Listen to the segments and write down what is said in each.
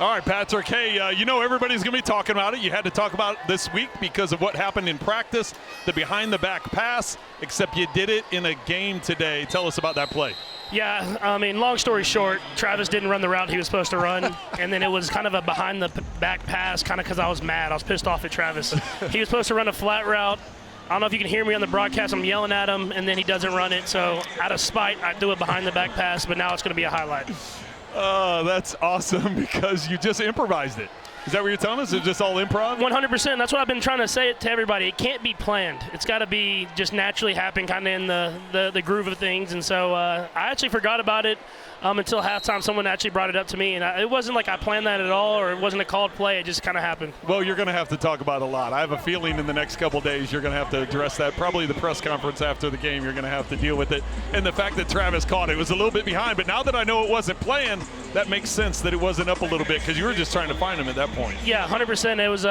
All right, Patrick. Hey, you know everybody's going to be talking about it. You had to talk about it this week because of what happened in practice, the behind-the-back pass, except you did it in a game today. Tell us about that play. Yeah, I mean, long story short, Travis didn't run the route he was supposed to run, and then it was kind of a behind-the-back pass kind of because I was mad. I was pissed off at Travis. He was supposed to run a flat route. I don't know if you can hear me on the broadcast. I'm yelling at him, and then he doesn't run it. So out of spite, I do a behind-the-back pass, but now it's going to be a highlight. Oh, that's awesome because you just improvised it. Is that what you're telling us? Is it just all improv? 100%. That's what I've been trying to say to everybody. It can't be planned. It's got to be just naturally happen kind of in the groove of things. And so I actually forgot about it until halftime. Someone actually brought it up to me. And it wasn't like I planned that at all or it wasn't a called play. It just kind of happened. Well, you're going to have to talk about it a lot. I have a feeling in the next couple of days you're going to have to address that. Probably the press conference after the game you're going to have to deal with it. And the fact that Travis caught it was a little bit behind. But now that I know it wasn't planned, that makes sense that it wasn't up a little bit because you were just trying to find him at that point. Yeah, 100%. It was,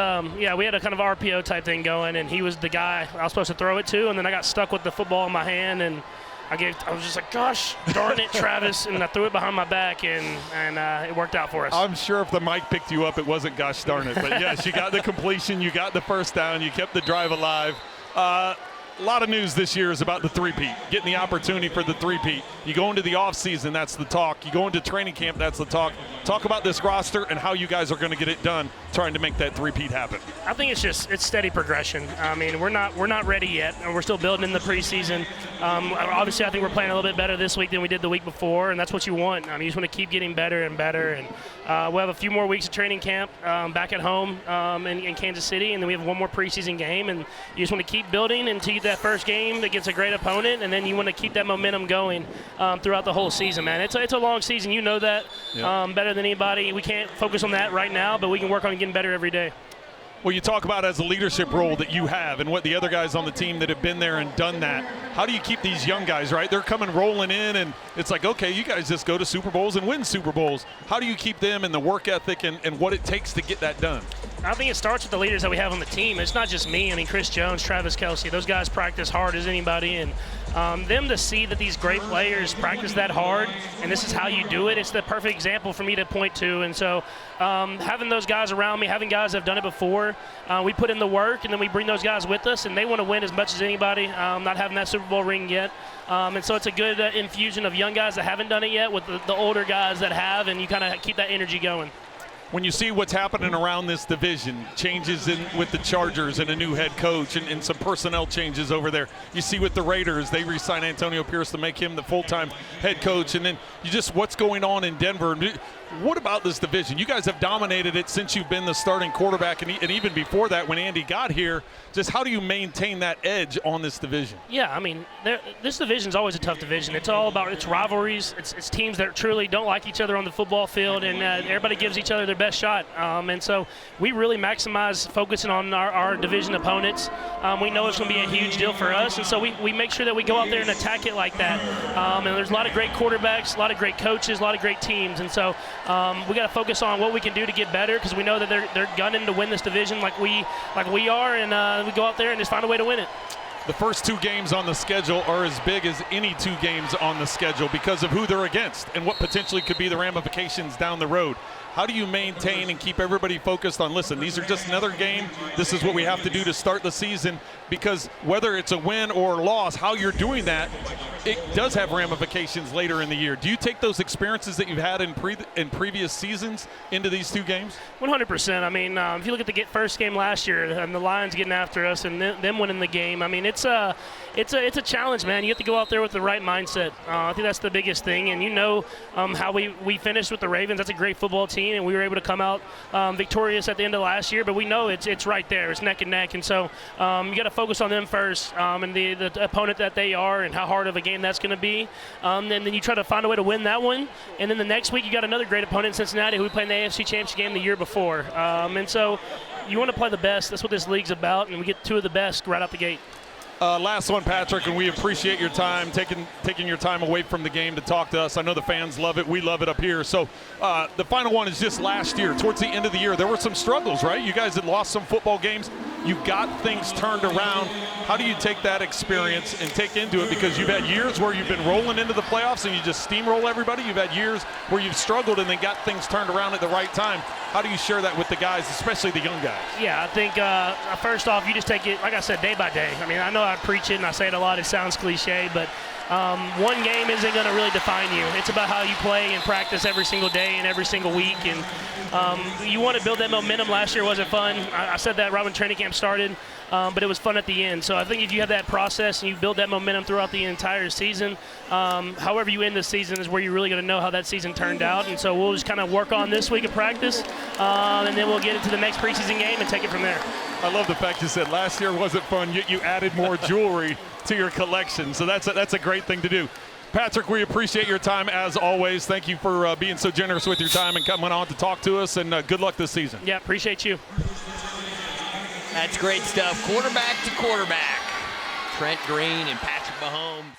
we had a kind of RPO type thing going, and he was the guy I was supposed to throw it to, and then I got stuck with the football in my hand, and I was just like, gosh, darn it, Travis, and I threw it behind my back, and it worked out for us. I'm sure if the mic picked you up, it wasn't gosh darn it. But, yes, you got the completion, you got the first down, you kept the drive alive. A lot of news this year is about the three-peat, getting the opportunity for the three-peat. You go into the offseason, that's the talk. You go into training camp, that's the talk. Talk about this roster and how you guys are going to get it done, trying to make that three-peat happen. I think it's steady progression. I mean, we're not ready yet, and we're still building in the preseason. Obviously, I think we're playing a little bit better this week than we did the week before, and that's what you want. I mean, you just want to keep getting better and better. And we'll have a few more weeks of training camp back at home in Kansas City, and then we have one more preseason game, and you just want to keep building until you get that first game against a great opponent, and then you want to keep that momentum going throughout the whole season, man. It's a long season. You know that better than anybody. We can't focus on that right now, but we can work on getting better every day. Well, you talk about as a leadership role that you have and what the other guys on the team that have been there and done that. How do you keep these young guys, right? They're coming rolling in, and it's like, okay, you guys just go to Super Bowls and win Super Bowls. How do you keep them in the work ethic and what it takes to get that done? I think it starts with the leaders that we have on the team. It's not just me. I mean, Chris Jones, Travis Kelce, those guys practice hard as anybody, and them to see that these great players practice that hard and this is how you do it, it's the perfect example for me to point to. And so having those guys around me, having guys that have done it before, we put in the work and then we bring those guys with us, and they want to win as much as anybody, not having that Super Bowl ring yet. And so it's a good infusion of young guys that haven't done it yet with the older guys that have, and you kind of keep that energy going. When you see what's happening around this division, changes with the Chargers and a new head coach and some personnel changes over there. You see with the Raiders, they re-sign Antonio Pierce to make him the full-time head coach. And then what's going on in Denver. What about this division? You guys have dominated it since you've been the starting quarterback, and even before that when Andy got here. Just how do you maintain that edge on this division? Yeah, I mean, this division is always a tough division. It's all about its rivalries. It's teams that truly don't like each other on the football field, and everybody gives each other their best shot. And so we really maximize focusing on our division opponents. We know it's going to be a huge deal for us, and so we make sure that we go out there and attack it like that. And there's a lot of great quarterbacks, a lot of great coaches, a lot of great teams, and so we got to focus on what we can do to get better, because we know that they're gunning to win this division like we are, and we go out there and just find a way to win it. The first two games on the schedule are as big as any two games on the schedule because of who they're against and what potentially could be the ramifications down the road. How do you maintain and keep everybody focused on, listen, these are just another game. This is what we have to do to start the season, because whether it's a win or loss, how you're doing that, it does have ramifications later in the year. Do you take those experiences that you've had in previous seasons into these two games? 100%. I mean, if you look at the first game last year and the Lions getting after us and them winning the game, I mean, it's a challenge, man. You have to go out there with the right mindset. I think that's the biggest thing. And you know how we finished with the Ravens. That's a great football team, and we were able to come out victorious at the end of last year. But we know it's right there. It's neck and neck. And so you got to focus on them first and the opponent that they are and how hard of a game that's going to be. And then you try to find a way to win that one. And then the next week you got another great opponent in Cincinnati who we played in the AFC Championship game the year before. And so you want to play the best. That's what this league's about, and we get two of the best right out the gate. Last one, Patrick, and we appreciate your time, taking your time away from the game to talk to us. I know the fans love it. We love it up here. So the final one is just last year. Towards the end of the year, there were some struggles, right? You guys had lost some football games. You got things turned around. How do you take that experience and take into it? Because you've had years where you've been rolling into the playoffs and you just steamroll everybody. You've had years where you've struggled and then got things turned around at the right time. How do you share that with the guys, especially the young guys? Yeah, I think first off, you just take it, like I said, day by day. I mean, I know I preach it and I say it a lot. It sounds cliche, but one game isn't going to really define you. It's about how you play and practice every single day and every single week. And you want to build that momentum. Last year wasn't fun. I said that right when training camp started, but it was fun at the end. So I think if you have that process and you build that momentum throughout the entire season, however you end the season is where you're really going to know how that season turned out. And so we'll just kind of work on this week of practice, and then we'll get into the next preseason game and take it from there. I love the fact you said last year wasn't fun. You added more jewelry to your collection, so that's a great thing to do. Patrick, we appreciate your time as always. Thank you for being so generous with your time and coming on to talk to us, and good luck this season. Yeah, appreciate you. That's great stuff. Quarterback to quarterback. Trent Green and Patrick Mahomes.